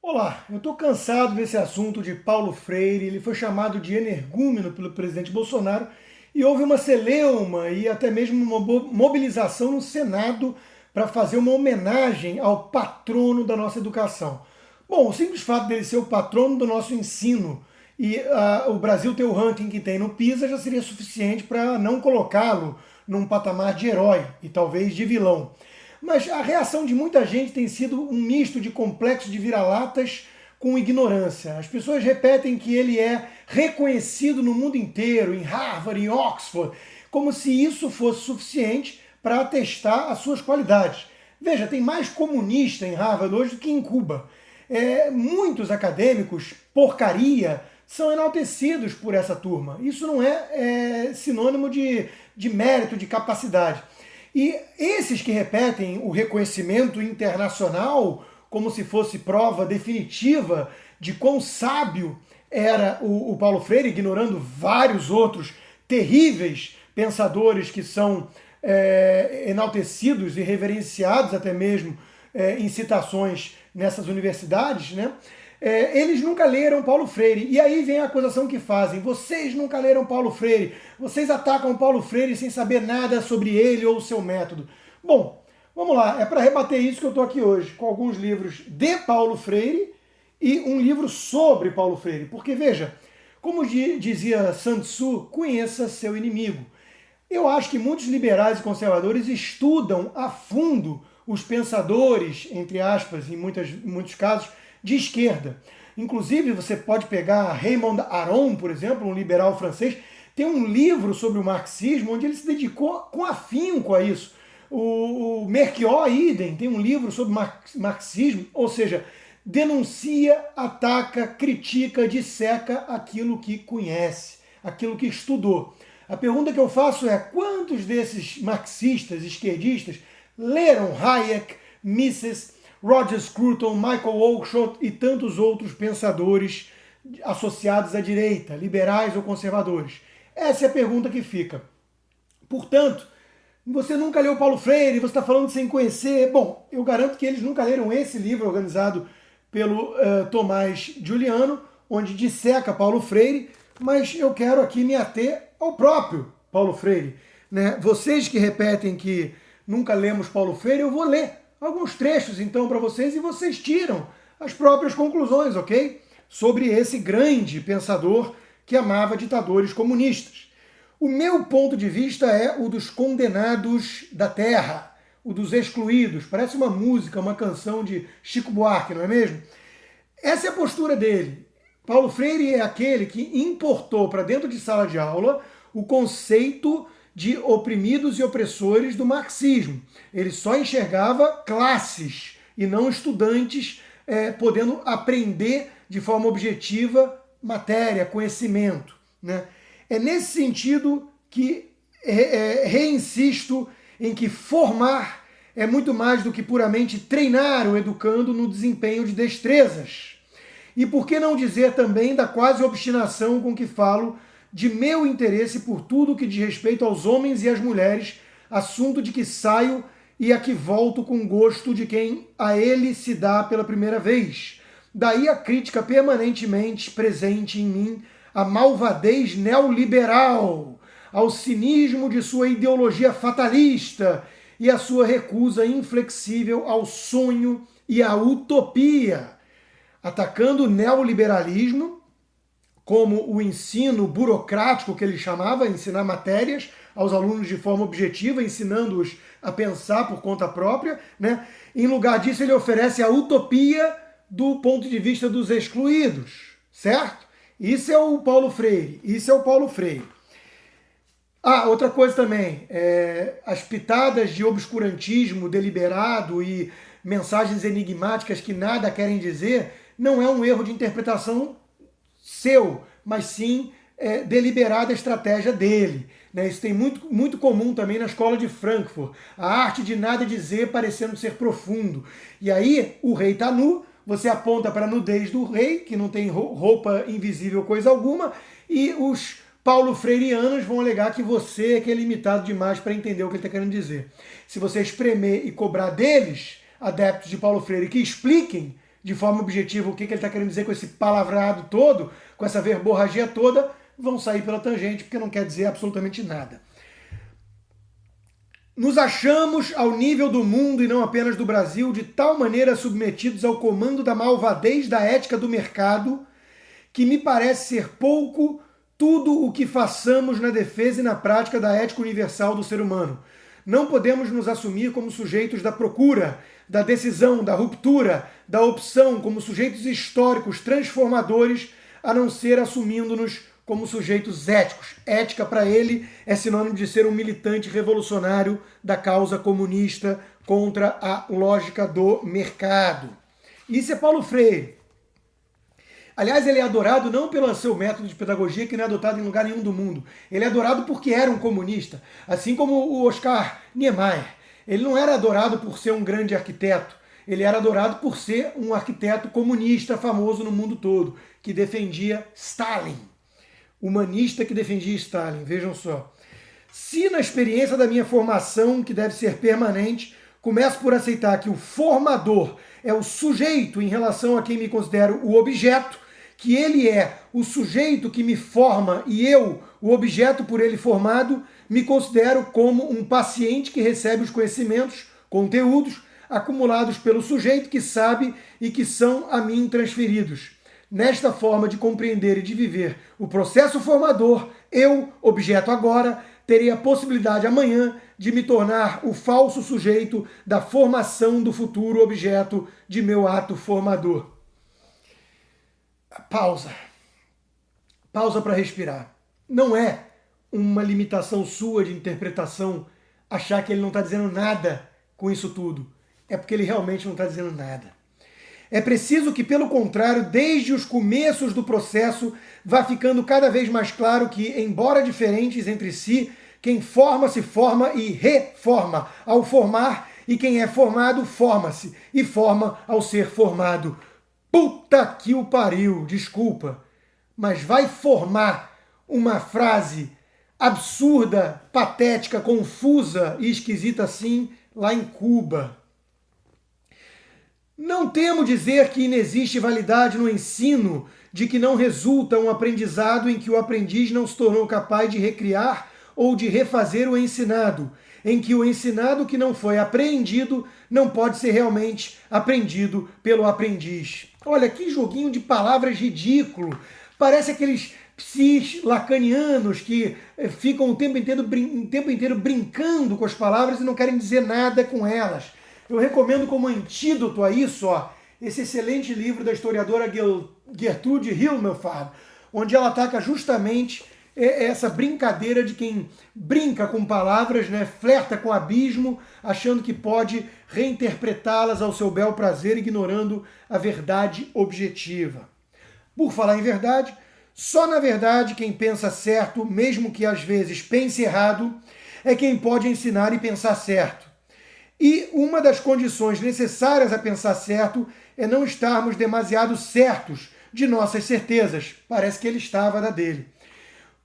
Olá, eu estou cansado desse assunto de Paulo Freire. Ele foi chamado de energúmeno pelo presidente Bolsonaro e houve uma celeuma e até mesmo uma mobilização no Senado para fazer uma homenagem ao patrono da nossa educação. Bom, o simples fato dele ser o patrono do nosso ensino e o Brasil ter o ranking que tem no PISA já seria suficiente para não colocá-lo num patamar de herói e talvez de vilão. Mas a reação de muita gente tem sido um misto de complexo de vira-latas com ignorância. As pessoas repetem que ele é reconhecido no mundo inteiro, em Harvard, em Oxford, como se isso fosse suficiente para atestar as suas qualidades. Veja, tem mais comunista em Harvard hoje do que em Cuba. Muitos acadêmicos, porcaria, são enaltecidos por essa turma. Isso não é sinônimo de mérito, de capacidade. E esses que repetem o reconhecimento internacional como se fosse prova definitiva de quão sábio era o Paulo Freire, ignorando vários outros terríveis pensadores que são enaltecidos e reverenciados até mesmo em citações nessas universidades, né? Eles nunca leram Paulo Freire. E aí vem a acusação que fazem. Vocês nunca leram Paulo Freire. Vocês atacam Paulo Freire sem saber nada sobre ele ou o seu método. Bom, vamos lá. É para rebater isso que eu estou aqui hoje, com alguns livros de Paulo Freire e um livro sobre Paulo Freire. Porque, veja, como dizia Sun Tzu, conheça seu inimigo. Eu acho que muitos liberais e conservadores estudam a fundo os pensadores, entre aspas, em muitos casos, de esquerda. Inclusive, você pode pegar Raymond Aron, por exemplo, um liberal francês, tem um livro sobre o marxismo onde ele se dedicou com afinco a isso. O Melchior Idem tem um livro sobre marxismo, ou seja, denuncia, ataca, critica, disseca aquilo que conhece, aquilo que estudou. A pergunta que eu faço é: quantos desses marxistas, esquerdistas, leram Hayek, Mises, Roger Scruton, Michael Oakeshott e tantos outros pensadores associados à direita, liberais ou conservadores? Essa é a pergunta que fica. Portanto, você nunca leu Paulo Freire, você está falando sem conhecer. Bom, eu garanto que eles nunca leram esse livro organizado pelo Tomás Giuliano, onde disseca Paulo Freire, mas eu quero aqui me ater ao próprio Paulo Freire. Né? Vocês que repetem que nunca lemos Paulo Freire, eu vou ler alguns trechos então para vocês e vocês tiram as próprias conclusões, ok? Sobre esse grande pensador que amava ditadores comunistas. O meu ponto de vista é o dos condenados da terra, o dos excluídos. Parece uma música, uma canção de Chico Buarque, não é mesmo? Essa é a postura dele. Paulo Freire é aquele que importou para dentro de sala de aula o conceito de oprimidos e opressores do marxismo. Ele só enxergava classes e não estudantes podendo aprender de forma objetiva matéria, conhecimento. Né? É nesse sentido que reinsisto em que formar é muito mais do que puramente treinar o educando no desempenho de destrezas. E por que não dizer também da quase obstinação com que falo de meu interesse por tudo que diz respeito aos homens e às mulheres, assunto de que saio e a que volto com gosto de quem a ele se dá pela primeira vez. Daí a crítica permanentemente presente em mim à malvadez neoliberal, ao cinismo de sua ideologia fatalista e à sua recusa inflexível ao sonho e à utopia, atacando o neoliberalismo como o ensino burocrático que ele chamava, ensinar matérias aos alunos de forma objetiva, ensinando-os a pensar por conta própria, né? Em lugar disso, ele oferece a utopia do ponto de vista dos excluídos, certo? Isso é o Paulo Freire, isso é o Paulo Freire. Ah, outra coisa também, as pitadas de obscurantismo deliberado e mensagens enigmáticas que nada querem dizer, não é um erro de interpretação seu, mas sim deliberada estratégia dele. Né? Isso tem muito comum também na escola de Frankfurt. A arte de nada dizer parecendo ser profundo. E aí o rei está nu, você aponta para a nudez do rei, que não tem roupa invisível coisa alguma, e os Paulo Freireanos vão alegar que você é limitado demais para entender o que ele está querendo dizer. Se você espremer e cobrar deles, adeptos de Paulo Freire, que expliquem, de forma objetiva o que ele está querendo dizer com esse palavrado todo, com essa verborragia toda, vão sair pela tangente, porque não quer dizer absolutamente nada. Nos achamos ao nível do mundo e não apenas do Brasil, de tal maneira submetidos ao comando da malvadez da ética do mercado, que me parece ser pouco tudo o que façamos na defesa e na prática da ética universal do ser humano. Não podemos nos assumir como sujeitos da procura, da decisão, da ruptura, da opção, como sujeitos históricos transformadores, a não ser assumindo-nos como sujeitos éticos. Ética, para ele, é sinônimo de ser um militante revolucionário da causa comunista contra a lógica do mercado. Isso é Paulo Freire. Aliás, ele é adorado não pelo seu método de pedagogia, que não é adotado em lugar nenhum do mundo. Ele é adorado porque era um comunista, assim como o Oscar Niemeyer. Ele não era adorado por ser um grande arquiteto, ele era adorado por ser um arquiteto comunista famoso no mundo todo, que defendia Stalin. Humanista que defendia Stalin, vejam só. Se na experiência da minha formação, que deve ser permanente, começo por aceitar que o formador é o sujeito em relação a quem me considero o objeto, que ele é o sujeito que me forma e eu, o objeto por ele formado, me considero como um paciente que recebe os conhecimentos, conteúdos, acumulados pelo sujeito que sabe e que são a mim transferidos. Nesta forma de compreender e de viver o processo formador, eu, objeto agora, terei a possibilidade amanhã de me tornar o falso sujeito da formação do futuro objeto de meu ato formador. Pausa. Pausa para respirar. Não é uma limitação sua de interpretação achar que ele não está dizendo nada com isso tudo. É porque ele realmente não está dizendo nada. É preciso que, pelo contrário, desde os começos do processo, vá ficando cada vez mais claro que, embora diferentes entre si, quem forma se forma e reforma ao formar, e quem é formado forma-se e forma ao ser formado. Puta que o pariu, desculpa, mas vai formar uma frase absurda, patética, confusa e esquisita assim lá em Cuba. Não temo dizer que inexiste validade no ensino de que não resulta um aprendizado em que o aprendiz não se tornou capaz de recriar ou de refazer o ensinado, em que o ensinado que não foi apreendido não pode ser realmente aprendido pelo aprendiz. Olha, que joguinho de palavras ridículo. Parece aqueles psis lacanianos que ficam o tempo inteiro brincando com as palavras e não querem dizer nada com elas. Eu recomendo como antídoto a isso, esse excelente livro da historiadora Gertrude Himmelfarb, onde ela ataca justamente essa brincadeira de quem brinca com palavras, né, flerta com o abismo, achando que pode reinterpretá-las ao seu bel prazer, ignorando a verdade objetiva. Por falar em verdade, só na verdade quem pensa certo, mesmo que às vezes pense errado, é quem pode ensinar e pensar certo. E uma das condições necessárias a pensar certo é não estarmos demasiado certos de nossas certezas. Parece que ele estava da dele.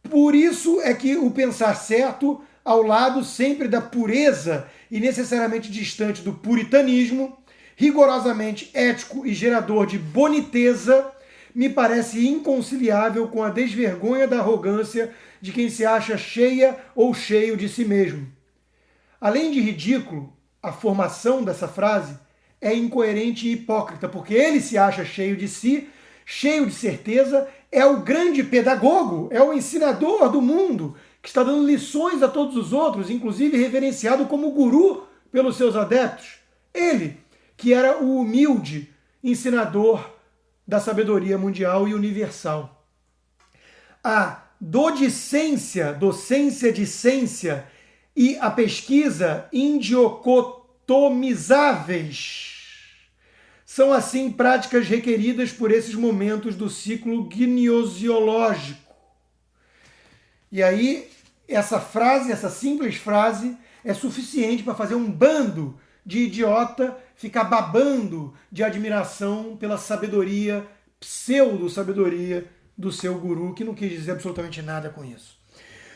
Por isso é que o pensar certo, ao lado sempre da pureza e necessariamente distante do puritanismo, rigorosamente ético e gerador de boniteza, me parece inconciliável com a desvergonha da arrogância de quem se acha cheia ou cheio de si mesmo. Além de ridículo, a formação dessa frase é incoerente e hipócrita, porque ele se acha cheio de si, cheio de certeza, é o grande pedagogo, é o ensinador do mundo, que está dando lições a todos os outros, inclusive reverenciado como guru pelos seus adeptos. Ele, que era o humilde ensinador da sabedoria mundial e universal. A docência de ciência, e a pesquisa indiocotomizáveis são, assim, práticas requeridas por esses momentos do ciclo gnosiológico. E aí, essa frase, essa simples frase, é suficiente para fazer um bando de idiota ficar babando de admiração pela sabedoria, pseudo-sabedoria do seu guru, que não quis dizer absolutamente nada com isso.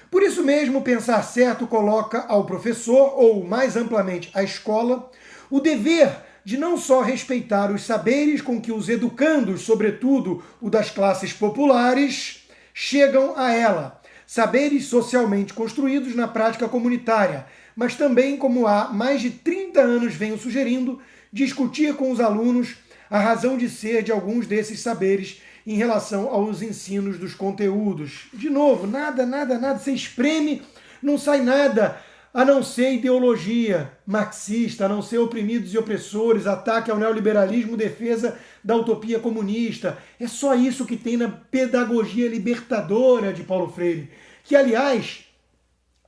Por isso mesmo, pensar certo coloca ao professor, ou mais amplamente à escola, o dever de não só respeitar os saberes com que os educandos, sobretudo o das classes populares, chegam a ela, saberes socialmente construídos na prática comunitária, mas também, como há mais de 30 anos venho sugerindo, discutir com os alunos a razão de ser de alguns desses saberes em relação aos ensinos dos conteúdos. De novo, nada, você espreme, não sai nada, a não ser ideologia marxista, a não ser oprimidos e opressores, ataque ao neoliberalismo, defesa da utopia comunista. É só isso que tem na pedagogia libertadora de Paulo Freire, que, aliás,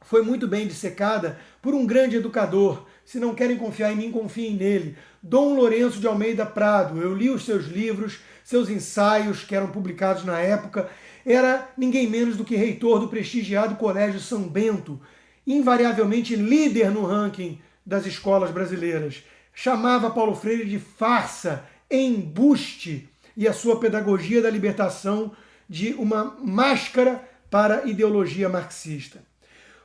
foi muito bem dissecada por um grande educador. Se não querem confiar em mim, confiem nele. Dom Lourenço de Almeida Prado. Eu li os seus livros, seus ensaios, que eram publicados na época. Era ninguém menos do que reitor do prestigiado Colégio São Bento, invariavelmente líder no ranking das escolas brasileiras. Chamava Paulo Freire de farsa, embuste, e a sua pedagogia da libertação de uma máscara para a ideologia marxista.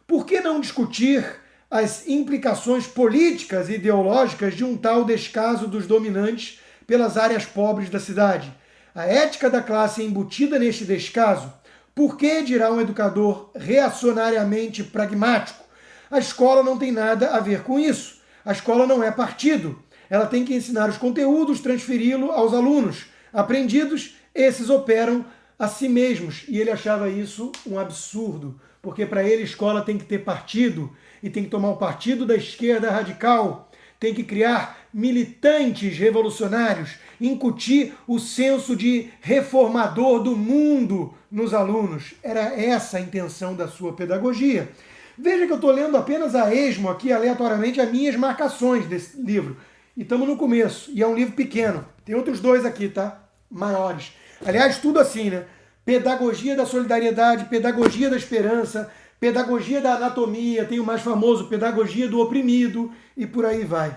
Por que não discutir as implicações políticas e ideológicas de um tal descaso dos dominantes pelas áreas pobres da cidade? A ética da classe é embutida neste descaso. Por que, dirá um educador reacionariamente pragmático? A escola não tem nada a ver com isso. A escola não é partido. Ela tem que ensinar os conteúdos, transferi-lo aos alunos. Aprendidos, esses operam a si mesmos. E ele achava isso um absurdo, porque para ele a escola tem que ter partido, e tem que tomar o partido da esquerda radical, tem que criar militantes revolucionários, incutir o senso de reformador do mundo nos alunos. Era essa a intenção da sua pedagogia. Veja que eu estou lendo apenas a esmo aqui, aleatoriamente, as minhas marcações desse livro. E estamos no começo, e é um livro pequeno. Tem outros dois aqui, tá? Maiores. Aliás, tudo assim, né? Pedagogia da solidariedade, pedagogia da esperança, pedagogia da anatomia, tem o mais famoso, pedagogia do oprimido, e por aí vai.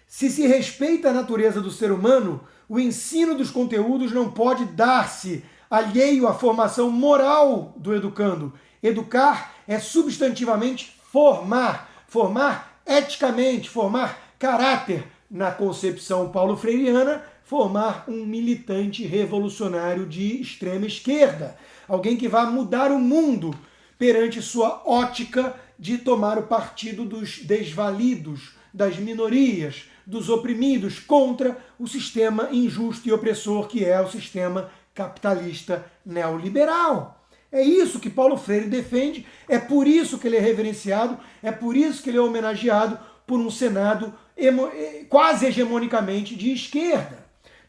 Se respeita a natureza do ser humano, o ensino dos conteúdos não pode dar-se alheio à formação moral do educando. Educar é substantivamente formar, formar eticamente, formar caráter. Na concepção paulo-freiriana, formar um militante revolucionário de extrema esquerda. Alguém que vai mudar o mundo perante sua ótica de tomar o partido dos desvalidos, das minorias, dos oprimidos, contra o sistema injusto e opressor que é o sistema capitalista neoliberal. É isso que Paulo Freire defende, é por isso que ele é reverenciado, é por isso que ele é homenageado por um Senado quase hegemonicamente de esquerda.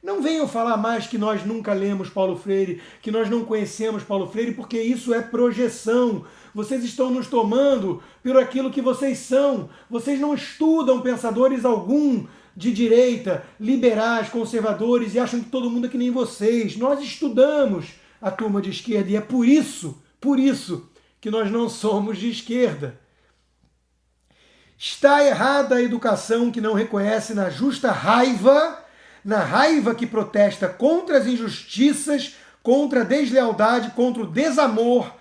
Não venham falar mais que nós nunca lemos Paulo Freire, que nós não conhecemos Paulo Freire, porque isso é projeção. Vocês estão nos tomando por aquilo que vocês são. Vocês não estudam pensadores algum de direita, liberais, conservadores, e acham que todo mundo é que nem vocês. Nós estudamos a turma de esquerda, e é por isso que nós não somos de esquerda. Está errada a educação que não reconhece na justa raiva, na raiva que protesta contra as injustiças, contra a deslealdade, contra o desamor,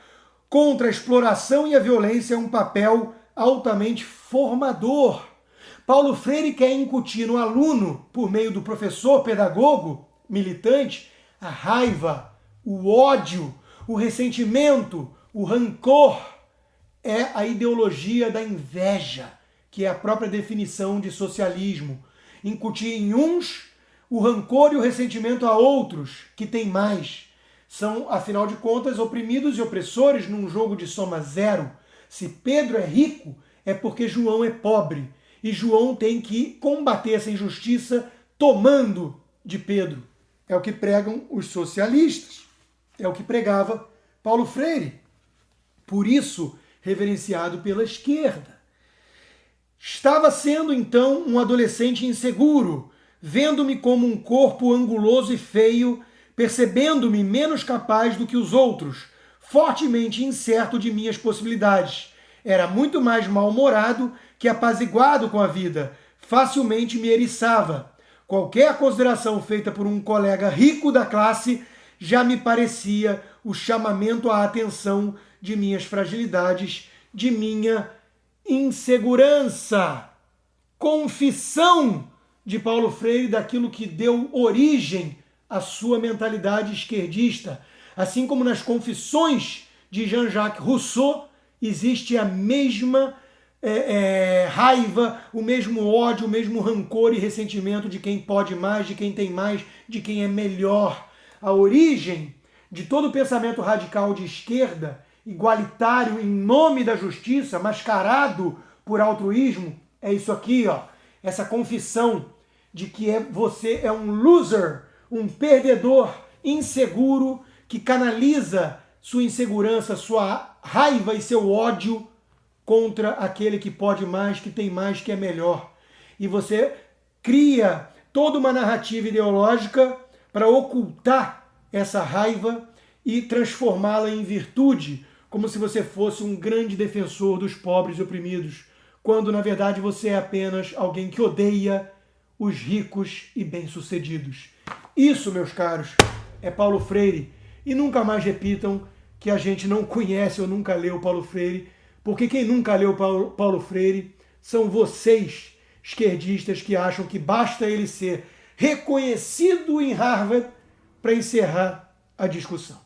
contra a exploração e a violência, um papel altamente formador. Paulo Freire quer incutir no aluno, por meio do professor, pedagogo, militante, a raiva, o ódio, o ressentimento, o rancor. É a ideologia da inveja, que é a própria definição de socialismo. Incutir em uns o rancor e o ressentimento a outros, que têm mais. São, afinal de contas, oprimidos e opressores num jogo de soma zero. Se Pedro é rico, é porque João é pobre. E João tem que combater essa injustiça tomando de Pedro. É o que pregam os socialistas. É o que pregava Paulo Freire. Por isso, reverenciado pela esquerda. Estava sendo, então, um adolescente inseguro, vendo-me como um corpo anguloso e feio, percebendo-me menos capaz do que os outros, fortemente incerto de minhas possibilidades. Era muito mais mal-humorado que apaziguado com a vida, facilmente me eriçava. Qualquer consideração feita por um colega rico da classe já me parecia o chamamento à atenção de minhas fragilidades, de minha insegurança. Confissão de Paulo Freire daquilo que deu origem à sua mentalidade esquerdista. Assim como nas Confissões de Jean-Jacques Rousseau, existe a mesma raiva, o mesmo ódio, o mesmo rancor e ressentimento de quem pode mais, de quem tem mais, de quem é melhor. A origem de todo o pensamento radical de esquerda, igualitário em nome da justiça, mascarado por altruísmo, é isso aqui, ó. Essa confissão de que você é um loser, um perdedor, inseguro, que canaliza sua insegurança, sua raiva e seu ódio contra aquele que pode mais, que tem mais, que é melhor. E você cria toda uma narrativa ideológica para ocultar essa raiva e transformá-la em virtude, como se você fosse um grande defensor dos pobres e oprimidos, quando na verdade você é apenas alguém que odeia os ricos e bem-sucedidos. Isso, meus caros, é Paulo Freire. E nunca mais repitam que a gente não conhece ou nunca leu Paulo Freire, porque quem nunca leu Paulo Freire são vocês, esquerdistas, que acham que basta ele ser reconhecido em Harvard para encerrar a discussão.